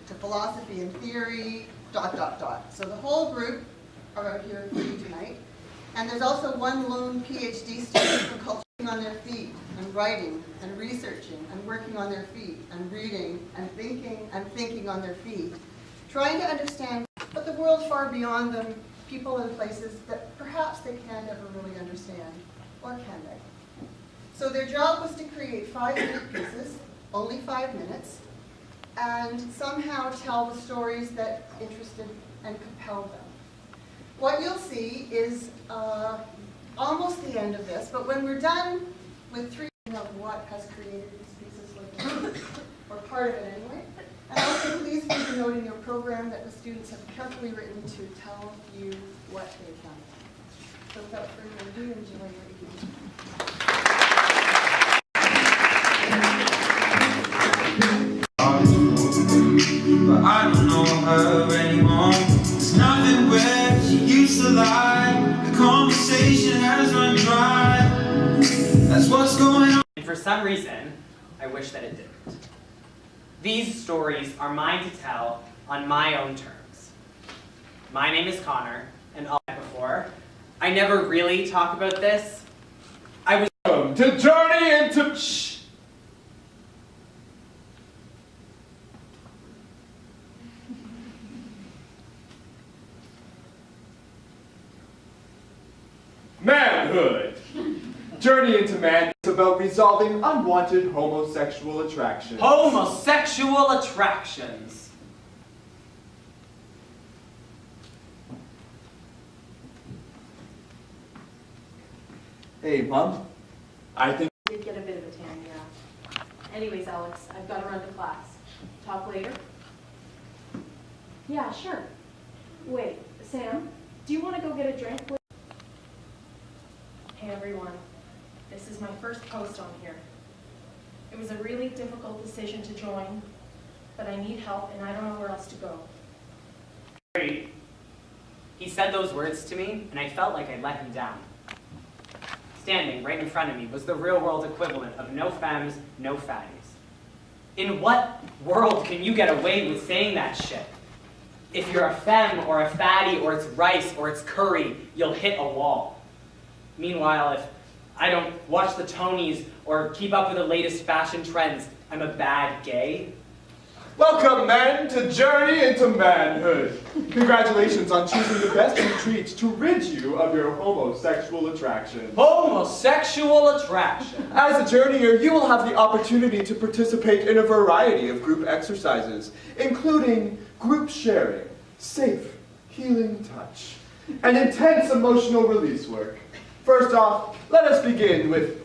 To philosophy and theory, ... So the whole group are out here for you tonight. And there's also one lone PhD student from culture on their feet, and writing, and researching, and working on their feet, and reading, and thinking on their feet, trying to understand what the world far beyond them, people and places that perhaps they can't ever really understand, or can they? So their job was to create 5-minute pieces, only 5 minutes, and somehow tell the stories that interested and compelled them. What you'll see is almost the end of this, but when we're done with 3 of what has created these pieces with them, or part of it anyway, and also please make a note in your program that the students have carefully written to tell you what they've done. So without further ado, enjoy your evening. But I don't know her anymore. There's nothing where she used to lie. The conversation has run dry. That's what's going on. And for some reason, I wish that it didn't. These stories are mine to tell on my own terms. My name is Connor, and before, I never really talk about this. I was to journey into manhood. Journey into Man is about resolving unwanted homosexual attractions. Homosexual attractions. Hey, Mom. I think Did get a bit of a tan, yeah. Anyways, Alex, I've got to run to class. Talk later? Yeah, sure. Wait, Sam, do you want to go get a drink? Hey everyone, this is my first post on here. It was a really difficult decision to join, but I need help and I don't know where else to go. He said those words to me, and I felt like I let him down. Standing right in front of me was the real-world equivalent of no femmes, no fatties. In what world can you get away with saying that shit? If you're a femme or a fatty or it's rice or it's curry, you'll hit a wall. Meanwhile, if I don't watch the Tonys or keep up with the latest fashion trends, I'm a bad gay. Welcome, men, to Journey into Manhood. Congratulations on choosing the best retreat to rid you of your homosexual attraction. Homosexual attraction. As a journeyer, you will have the opportunity to participate in a variety of group exercises, including group sharing, safe, healing touch, and intense emotional release work. First off, let us begin with...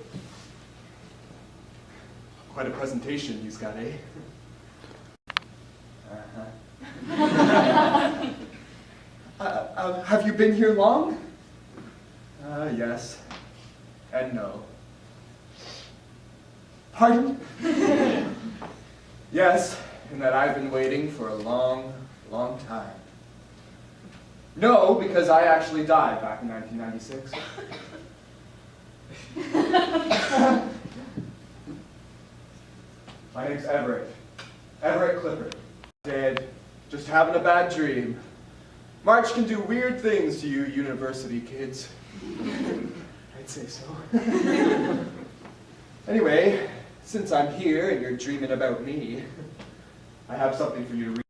Quite a presentation he's got, eh? Have you been here long? Yes. And no. Pardon? Yes, in that I've been waiting for a long, long time. No, because I actually died back in 1996. My name's Everett. Everett Clifford. Dead. Just having a bad dream. March can do weird things to you university kids. I'd say so. Anyway, since I'm here and you're dreaming about me, I have something for you to read.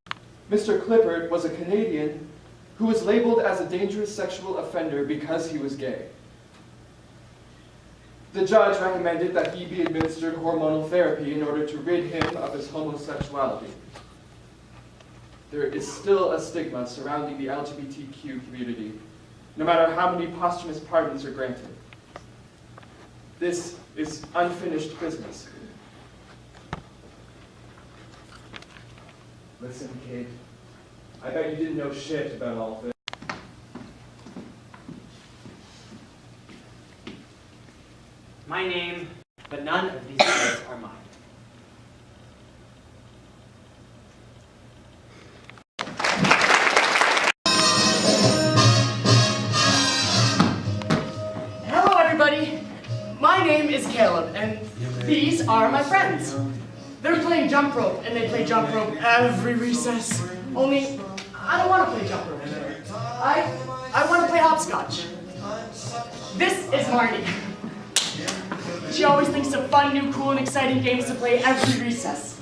Mr. Clifford was a Canadian who was labeled as a dangerous sexual offender because he was gay. The judge recommended that he be administered hormonal therapy in order to rid him of his homosexuality. There is still a stigma surrounding the LGBTQ community, no matter how many posthumous pardons are granted. This is unfinished business. Listen, kid, I bet you didn't know shit about all this. My name, but none of these words are mine. Hello, everybody. My name is Caleb, and these are my friends. They're playing jump rope, and they play jump rope every recess. Only, I don't want to play jump rope. I want to play hopscotch. This is Marty. She always thinks of fun, new, cool, and exciting games to play every recess.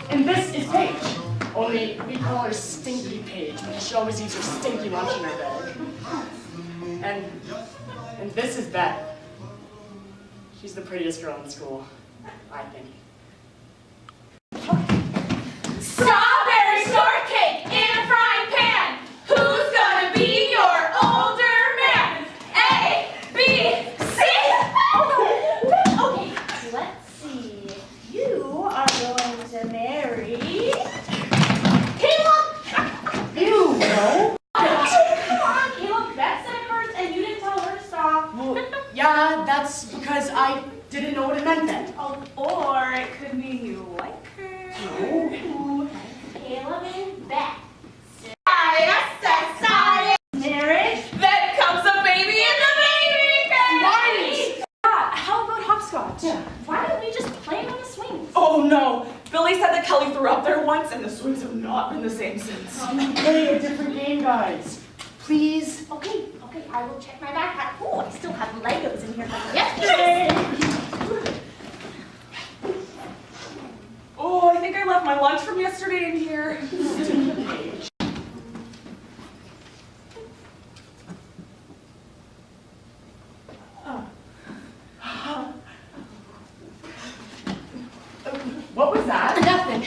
And this is Paige. Only we call her Stinky Paige because she always eats her stinky lunch in her bag. And this is Beth. She's the prettiest girl in school, I think. Strawberry shortcake in a frying pan. Who's gonna be your older man? A, B, C. Okay, let's see. You are going to marry Caleb. Ew, no. Come on, Caleb. Beth said it first, and you didn't tell her to stop. Well, yeah, that's because I didn't know what it meant then. Oh, or it could mean you like her. Oh. Caleb and Beth. Marriage. Then comes a baby and the baby carriage. Yeah, how about hopscotch? Yeah. Why don't we just play on the swings? Oh no! Billy said that Kelly threw up there once and the swings have not been the same since. Play a different game, guys. Please. Okay, I will check my backpack. Oh, I still have Legos in here from yesterday. Oh, I think I left my lunch from yesterday in here. What was that? Nothing.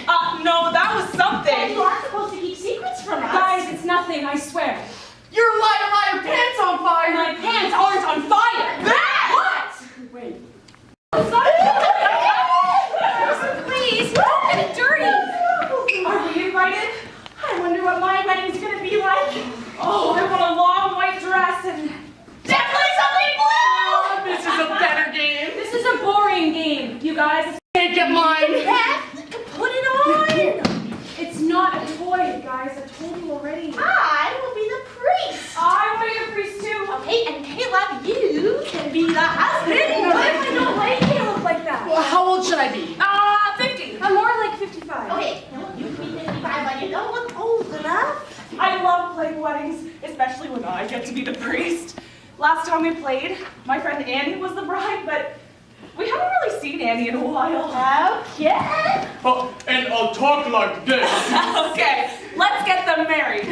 No, that was something. You aren't supposed to keep secrets from us. Guys, it's nothing, I swear. You're a liar, pants on fire! My pants aren't on fire. What? Wait. Please, don't get it dirty. Are we invited? I wonder what my wedding's gonna be like. Oh, I want a long white dress and Definitely something blue. This is a better game. This is a boring game, you guys. Can't get mine. Beth, put it on. It's not a toy, guys. I told you already. I will be the priest. I want to be a priest too. Okay, and Caleb, you can be the husband. What if I don't like Caleb like that? Well, how old should I be? 50. I'm more like 55. Okay, no, you can be 55, but you don't look old enough. I love playing weddings, especially when I get to be the priest. Last time we played, my friend Annie was the bride, but we haven't really seen Annie in a while. Okay. Oh, and I'll talk like this. Okay, let's get them married.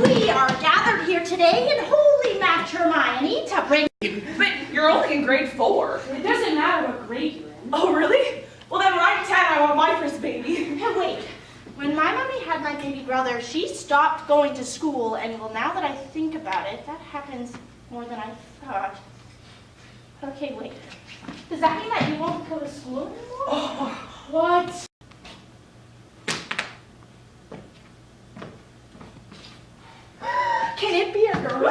We are gathered here today in holy matrimony to bring. But you're only in grade 4. It doesn't matter what grade you're in. Oh, really? Well, then when I'm 10, I want my first baby. Hey, wait. When my mommy had my baby brother, she stopped going to school, and well, now that I think about it, that happens more than I thought. Okay, wait. Does that mean that you won't go to school anymore? Oh, What? Can it be a girl?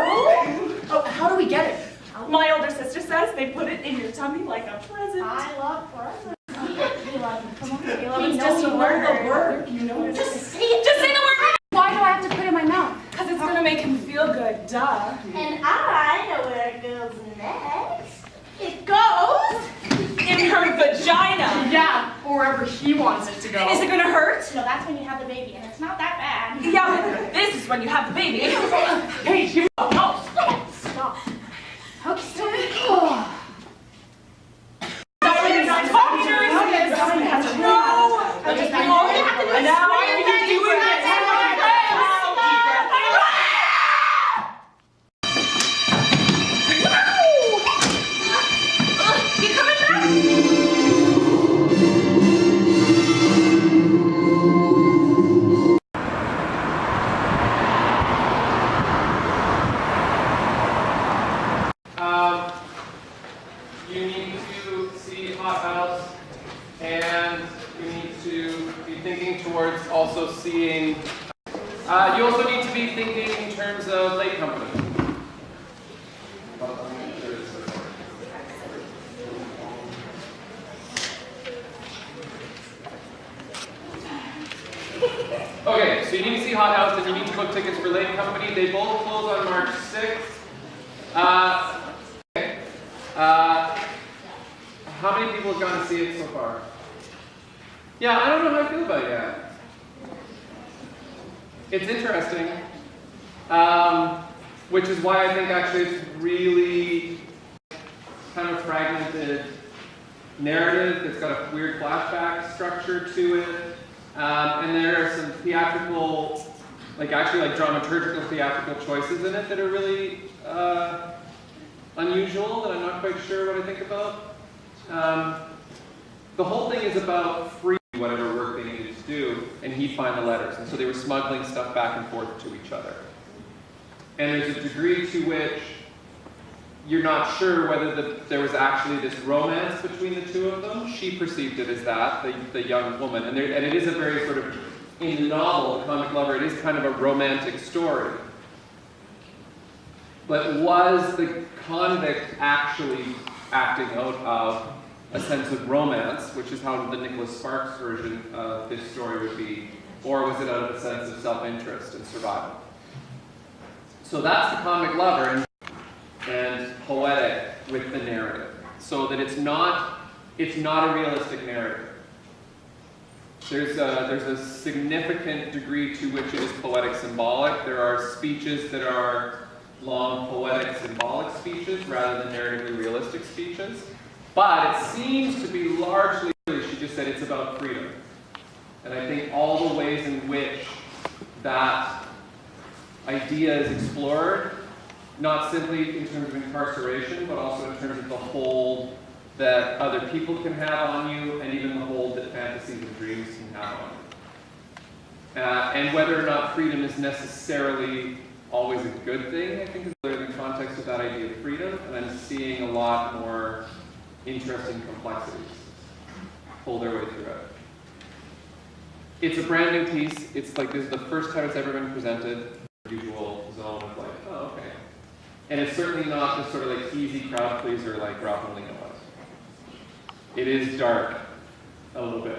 Oh, how do we get it? my older sister says they put it in your tummy like a present. I love presents. Caleb, come on, Caleb. Please know just the learn word. the word. You know it. Just say it. Just say the word. Why do I have to put it in my mouth? Because it's And I know where it goes next. It goes... In her vagina. Yeah, or wherever he wants it to go. Is it gonna hurt? No, that's when you have the baby, and it's not that bad. Yeah, but this is when you have the baby. Hey, you no. Stop. Okay, so... And now why are you doing this? You coming back? You need to see Hot House, and you need to be thinking towards also seeing. You also need to be thinking in terms of Late Company. Okay, so you need to see Hot House, and you need to book tickets for Late Company. They both close on March 6th. Okay. How many people have gone to see it so far? Yeah, I don't know how I feel about it yet. It's interesting, which is why I think actually it's really kind of fragmented narrative. It's got a weird flashback structure to it, and there are some theatrical, like dramaturgical theatrical choices in it that are really unusual, that I'm not quite sure what I think about. The whole thing is about free whatever work they needed to do, and he'd find the letters. And so they were smuggling stuff back and forth to each other. And there's a degree to which you're not sure whether there was actually this romance between the two of them. She perceived it as that, the young woman. And it is a very sort of, in the novel, The Comic Lover, it is kind of a romantic story. But was the convict actually acting out of a sense of romance, which is how the Nicholas Sparks version of this story would be, or was it out of a sense of self-interest and survival? So that's The Comic Lover, and poetic with the narrative, so that it's not a realistic narrative. There's a significant degree to which it is poetic symbolic. There are speeches that are long poetic symbolic speeches rather than narratively realistic speeches. But it seems to be largely, she just said, it's about freedom. And I think all the ways in which that idea is explored, not simply in terms of incarceration, but also in terms of the hold that other people can have on you, and even the hold that fantasies and dreams can have on you. And whether or not freedom is necessarily always a good thing, I think is in the context of that idea of freedom, and I'm seeing a lot more interesting complexities pull their way through it. It's a brand new piece. It's like this is the first time it's ever been presented. Usual zone of like, oh, okay. And it's certainly not this sort of like easy crowd pleaser like Ralph Molina was. It is dark a little bit.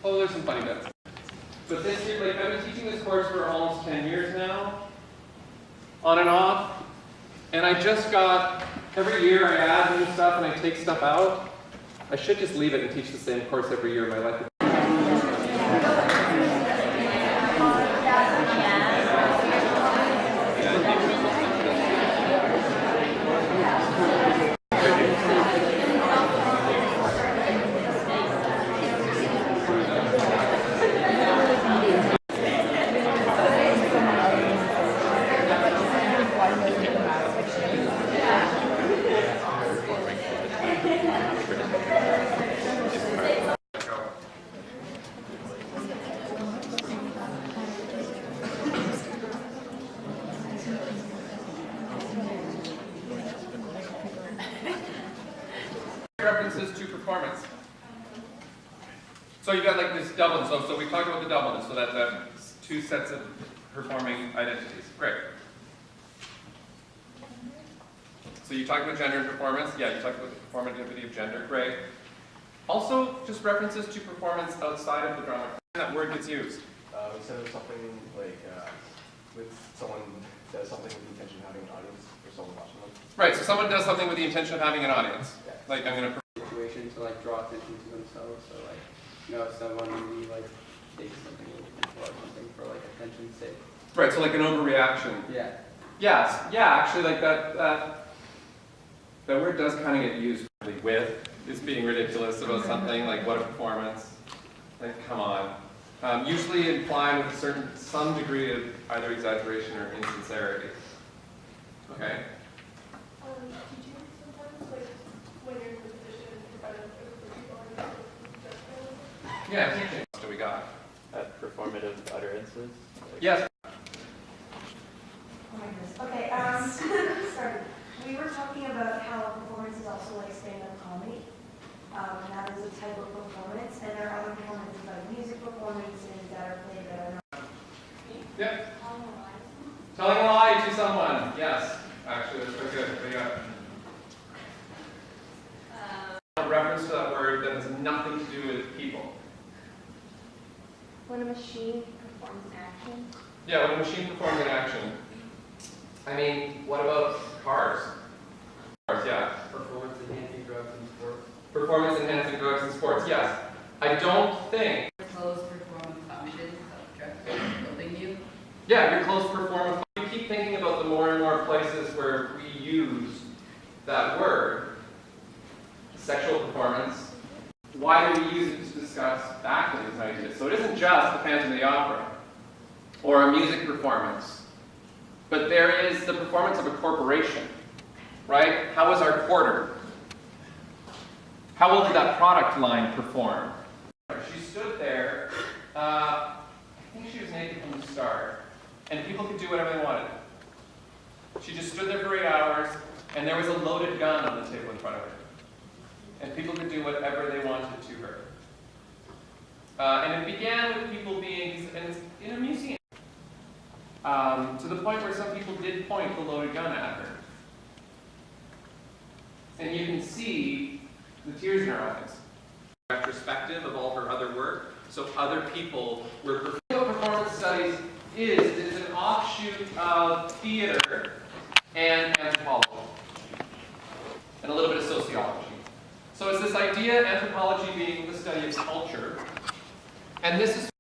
Oh, there's some funny bits. But this year, like I've been teaching this course for almost 10 years now, on and off. And I just got, every year I add new stuff and I take stuff out. I should just leave it and teach the same course every year of my life. References to performance. So you got like this doubleness. So we talked about the doubleness, so that's two sets of performing identities. Great. So you talked about gender and performance. Yeah, you talked about the performativity of gender. Great. Also, just references to performance outside of the drama. That word gets used. We said it was something like with someone does something with the intention of having an audience or someone watching them. Right, so someone does something with the intention of having an audience. Yeah. Like, I'm gonna. Situation to like draw attention to themselves. So like, you know, if someone maybe like takes something or something for like attention's sake. Right, so like an overreaction. Yeah. Yes, yeah, actually, like that word does kind of get used with is being ridiculous about something, like what a performance. Like, come on. Usually implied with some degree of either exaggeration or insincerity. Okay. Did you sometimes, like, when you're in the position in front of people and Yeah, teaching. What do we got? Performative utterances. Yes. Oh my goodness. Okay, sorry. We were talking about how performance is also like stand-up comedy. And that is a type of performance, and there are other performances like music performances that are played that are not. Yep. Telling a lie to someone. Yes. Actually, that's pretty good. What do you got? A reference to that word that has nothing to do with people. When a machine performs an action. Yeah, when a machine performs an action. I mean, what about cars? Cars, yeah. Performance enhancing drugs in sports. Performance enhancing drugs in sports, yes. I don't think. Clothes perform a function of drug building you. Yeah, your clothes perform a function. You keep thinking about the more and more places where we use that word. Sexual performance. Why do we use it to discuss faculty's ideas? So it isn't just the Phantom of the Opera or a music performance, but there is the performance of a corporation, right? How was our quarter? How well did that product line perform? She stood there, I think she was naked from the start, and people could do whatever they wanted. She just stood there for 8 hours, and there was a loaded gun on the table in front of her. And people could do whatever they wanted to her. And it began with people being in a museum. To the point where some people did point the loaded gun at her. And you can see the tears in her eyes. Retrospective of all her other work, so other people were performance studies is an offshoot of theater and anthropology. And a little bit of sociology. So it's this idea, anthropology being the study of culture, and this is